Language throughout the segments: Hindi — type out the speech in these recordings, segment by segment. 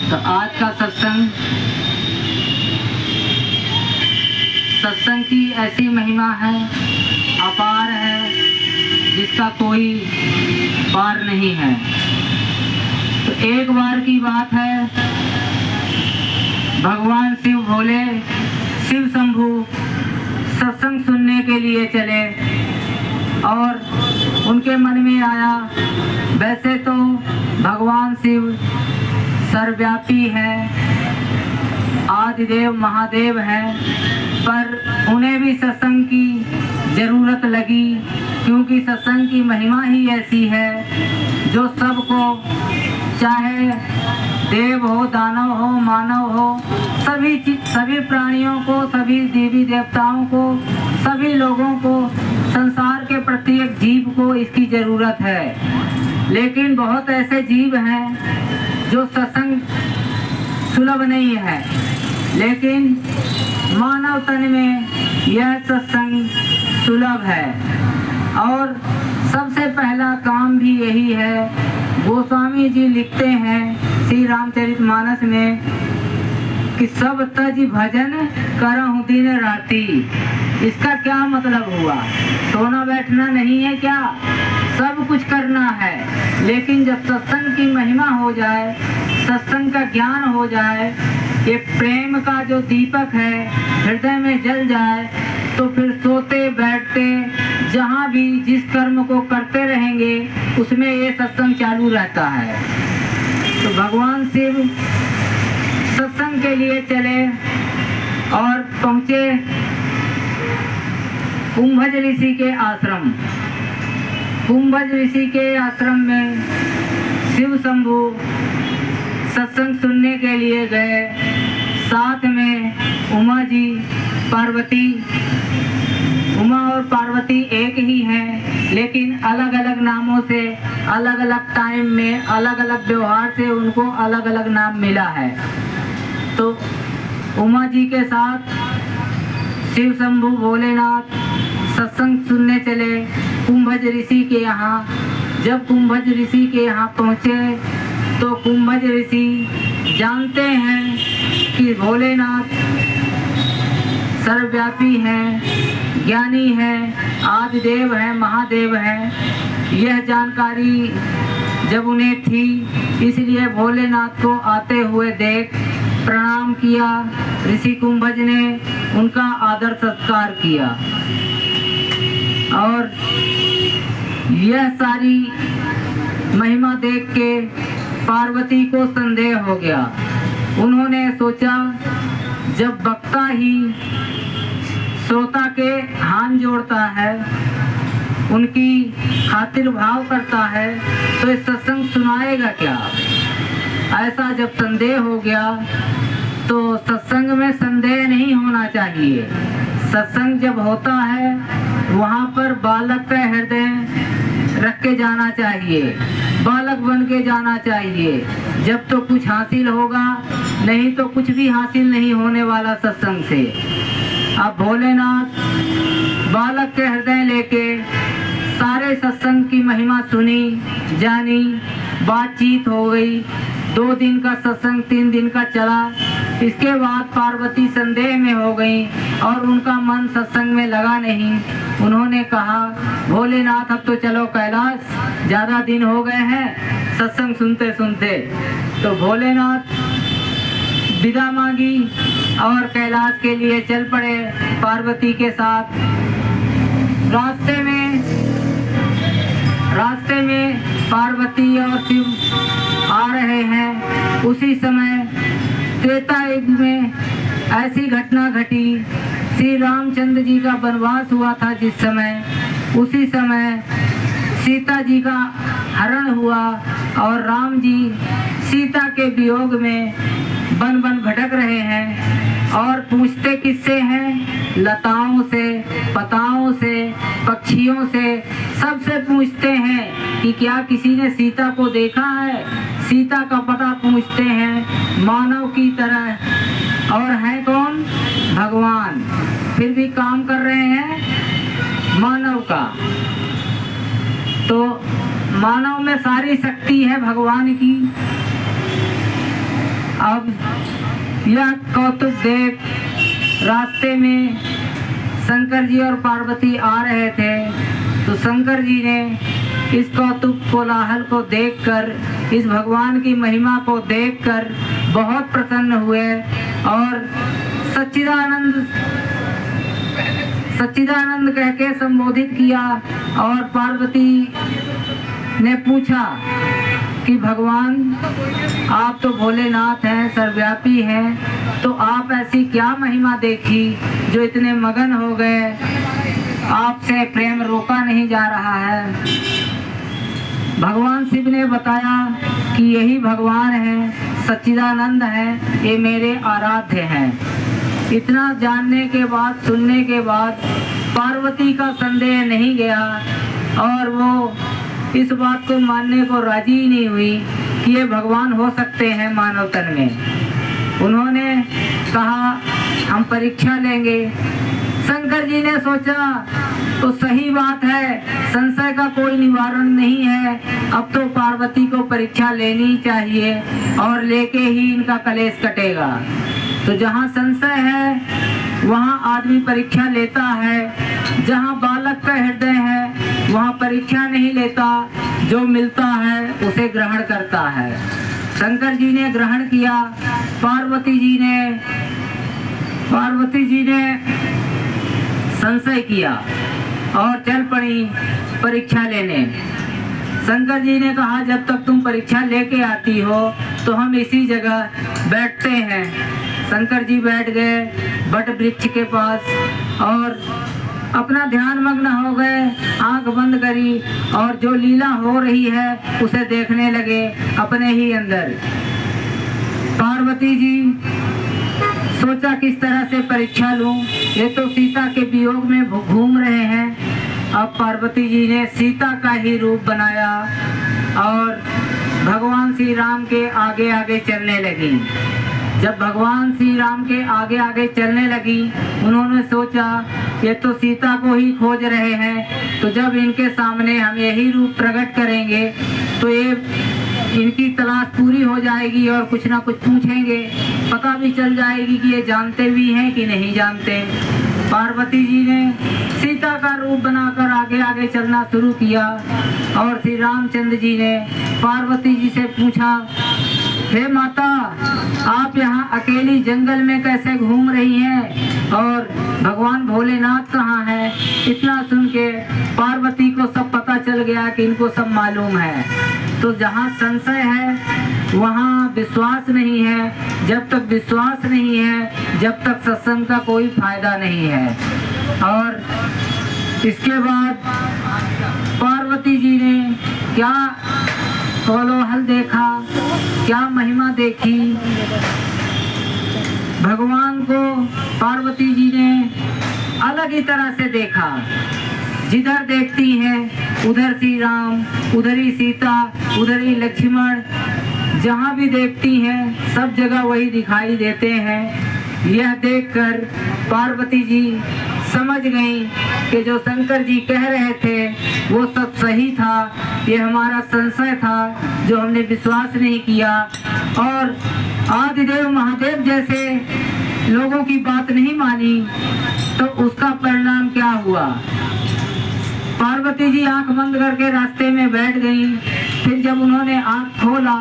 तो आज का सत्संग की ऐसी महिमा है, अपार है, जिसका कोई पार नहीं है। तो एक बार की बात है, भगवान शिव भोले शिव शंभू सत्संग सुनने के लिए चले और उनके मन में आया, वैसे तो भगवान शिव सर्वव्यापी है, आदिदेव महादेव है, पर उन्हें भी सत्संग की जरूरत लगी, क्योंकि सत्संग की महिमा ही ऐसी है जो सबको, चाहे देव हो, दानव हो, मानव हो, सभी प्राणियों को, सभी देवी देवताओं को, सभी लोगों को, संसार के प्रत्येक जीव को इसकी जरूरत है। लेकिन बहुत ऐसे जीव हैं जो सत्संग सुलभ नहीं है, लेकिन मानव तन में यह सत्संग सुलभ है। और सबसे पहला काम भी यही है। गोस्वामी जी लिखते हैं श्री रामचरितमानस में कि सब तज भजन करहु दिन राती। इसका क्या मतलब हुआ? सोना बैठना नहीं है क्या? सब कुछ करना है, लेकिन जब सत्संग की महिमा हो जाए, सत्संग का ज्ञान हो जाए, ये प्रेम का जो दीपक है हृदय में जल जाए, तो फिर सोते बैठते जहाँ भी जिस कर्म को करते रहेंगे उसमें ये सत्संग चालू रहता है। तो भगवान शिव सत्संग के लिए चले और पहुँचे कुंभज ऋषि के आश्रम। कुंभज ऋषि के आश्रम में शिव शंभू सत्संग सुनने के लिए गए। साथ में उमा जी, पार्वती। उमा और पार्वती एक ही हैं, लेकिन अलग अलग नामों से, अलग अलग टाइम में, अलग अलग व्यवहार से उनको अलग अलग नाम मिला है। तो उमा जी के साथ शिव शंभू भोलेनाथ सत्संग सुनने चले कुंभज ऋषि के यहाँ। जब कुंभज ऋषि के यहाँ पहुँचे तो कुंभज ऋषि जानते हैं कि भोलेनाथ सर्वव्यापी हैं, ज्ञानी हैं, आदिदेव हैं, महादेव हैं। यह जानकारी जब उन्हें थी, इसलिए भोलेनाथ को आते हुए देख प्रणाम किया। ऋषि कुंभज ने उनका आदर सत्कार किया और यह सारी महिमा देख के पार्वती को संदेह हो गया। उन्होंने सोचा, जब वक्ता ही श्रोता के हाथ जोड़ता है, उनकी खातिर भाव करता है, तो इस सत्संग सुनाएगा क्या? ऐसा जब संदेह हो गया, तो सत्संग में संदेह नहीं होना चाहिए। सत्संग जब होता है वहाँ पर बालक का हृदय रख के जाना चाहिए, बालक बन के जाना चाहिए। जब तो कुछ हासिल होगा, नहीं तो कुछ भी हासिल नहीं होने वाला सत्संग से। अब भोलेनाथ बालक के हृदय लेके सारे सत्संग की महिमा सुनी, जानी, बातचीत हो गई। 2 दिन का सत्संग 3 दिन का चला। इसके बाद पार्वती संदेह में हो गई और उनका मन सत्संग में लगा नहीं। उन्होंने कहा, भोलेनाथ अब तो चलो कैलाश, ज़्यादा दिन हो गए हैं सत्संग सुनते सुनते। तो भोलेनाथ विदा मांगी और कैलाश के लिए चल पड़े पार्वती के साथ। रास्ते में पार्वती और शिव आ रहे हैं। उसी समय त्रेता युग में ऐसी घटना घटी, श्री रामचंद्र जी का वनवास हुआ था जिस समय, उसी समय सीता जी का हरण हुआ और राम जी सीता के वियोग में वन वन भटक रहे हैं। और पूछते किससे हैं? लताओं से, पताओं से, पक्षियों से, सबसे पूछते हैं कि क्या किसी ने सीता को देखा है। सीता का पता पूछते हैं मानव की तरह, और है कौन? भगवान। फिर भी काम कर रहे हैं मानव का। तो मानव में सारी शक्ति है भगवान की। अब यह कौतुक देख रास्ते में शंकर जी और पार्वती आ रहे थे, तो शंकर जी ने इस कौतुक कोलाहल को देखकर, इस भगवान की महिमा को देखकर बहुत प्रसन्न हुए और सच्चिदानंद सच्चिदानंद कह के संबोधित किया। और पार्वती ने पूछा कि भगवान, आप तो भोलेनाथ हैं, सर्वव्यापी हैं, तो आप ऐसी क्या महिमा देखी जो इतने मगन हो गए, आपसे प्रेम रोका नहीं जा रहा है। भगवान शिव ने बताया कि यही भगवान है, सच्चिदानंद है, ये मेरे आराध्य हैं। इतना जानने के बाद, सुनने के बाद पार्वती का संदेह नहीं गया और वो इस बात को मानने को राजी ही नहीं हुई कि ये भगवान हो सकते हैं मानव तन में। उन्होंने कहा हम परीक्षा लेंगे। शंकर जी ने सोचा तो सही बात है, संशय का कोई निवारण नहीं है, अब तो पार्वती को परीक्षा लेनी चाहिए और लेके ही इनका कलेश कटेगा। तो जहाँ संशय है वहाँ आदमी परीक्षा लेता है, जहाँ बालक का हृदय है वहाँ परीक्षा नहीं लेता, जो मिलता है उसे ग्रहण करता है। शंकर जी ने ग्रहण किया, पार्वती जी ने संशय किया और चल पड़ी परीक्षा लेने। शंकर जी ने कहा जब तक तुम परीक्षा लेके आती हो तो हम इसी जगह बैठते हैं। शंकर जी बैठ गए बट वृक्ष के पास और अपना ध्यान मग्न हो गए, आंख बंद करी और जो लीला हो रही है उसे देखने लगे अपने ही अंदर। पार्वती जी सोचा किस तरह से परीक्षा लूं, ये तो सीता के वियोग में घूम रहे हैं। अब पार्वती जी ने सीता का ही रूप बनाया और भगवान श्री राम के आगे आगे चलने लगी। जब भगवान श्री राम के आगे आगे चलने लगी, उन्होंने सोचा ये तो सीता को ही खोज रहे हैं, तो जब इनके सामने हम यही रूप प्रकट करेंगे तो ये इनकी तलाश पूरी हो जाएगी और कुछ ना कुछ पूछेंगे, पता भी चल जाएगी कि ये जानते भी हैं कि नहीं जानते। पार्वती जी ने सीता का रूप बनाकर आगे आगे चलना शुरू किया और श्री रामचंद्र जी ने पार्वती जी से पूछा, हे माता, आप यहाँ अकेली जंगल में कैसे घूम रही हैं और भगवान भोलेनाथ कहाँ हैं? इतना सुन के पार्वती को सब पता चल गया कि इनको सब मालूम है। तो जहाँ संशय है वहाँ विश्वास नहीं है, जब तक विश्वास नहीं है जब तक सत्संग का कोई फायदा नहीं है। और इसके बाद पार्वती जी ने क्या कोलाहल देखा, क्या महिमा देखी। भगवान को पार्वती जी ने अलग ही तरह से देखा। जिधर देखती हैं उधर श्री राम, उधर ही सीता, उधर ही लक्ष्मण, जहाँ भी देखती हैं सब जगह वही दिखाई देते हैं। यह देखकर पार्वती जी समझ गई कि जो शंकर जी कह रहे थे वो सब सही था, ये हमारा संशय था जो हमने विश्वास नहीं किया और आदिदेव महादेव जैसे लोगों की बात नहीं मानी, तो उसका परिणाम क्या हुआ। पार्वती जी आंख बंद करके रास्ते में बैठ गई। फिर जब उन्होंने आंख खोला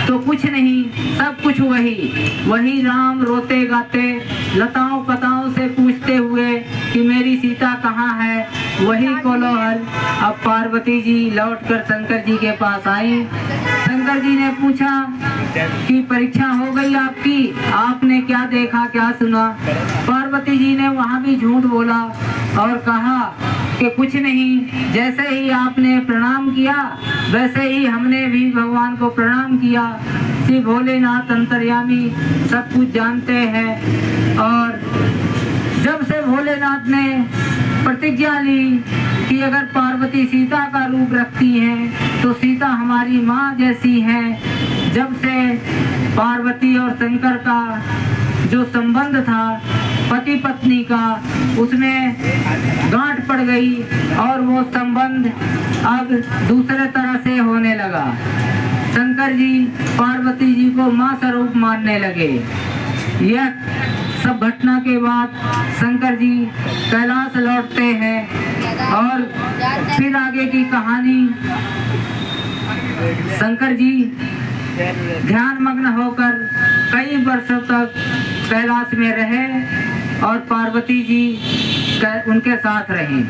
तो कुछ नहीं, सब कुछ वही राम रोते गाते लताओं पताओं से पूछते हुए कि मेरी सीता कहाँ है, वही कोलाहल। अब पार्वती जी लौटकर शंकर जी के पास आई। शंकर जी ने पूछा कि परीक्षा हो गई आपकी, आपने क्या देखा क्या सुना। पार्वती जी ने वहाँ भी झूठ बोला और कहा कि कुछ नहीं, जैसे ही आपने प्रणाम किया वैसे ही हमने भी भगवान को प्रणाम किया। श्री भोलेनाथ अंतर्यामी सब कुछ जानते हैं। और जब से भोलेनाथ ने प्रतिज्ञा ली कि अगर पार्वती सीता का रूप रखती हैं तो सीता हमारी माँ जैसी हैं, जब से पार्वती और शंकर का जो संबंध था पति पत्नी का, उसमें गांठ पड़ गई और वो संबंध अब दूसरे तरह से होने लगा। शंकर जी पार्वती जी को मां स्वरूप मानने लगे। यह सब घटना के बाद शंकर जी कैलाश लौटते हैं और फिर आगे की कहानी, शंकर जी ध्यान मग्न होकर कई वर्षों तक कैलाश में रहे और पार्वती जी उनके साथ रहीं।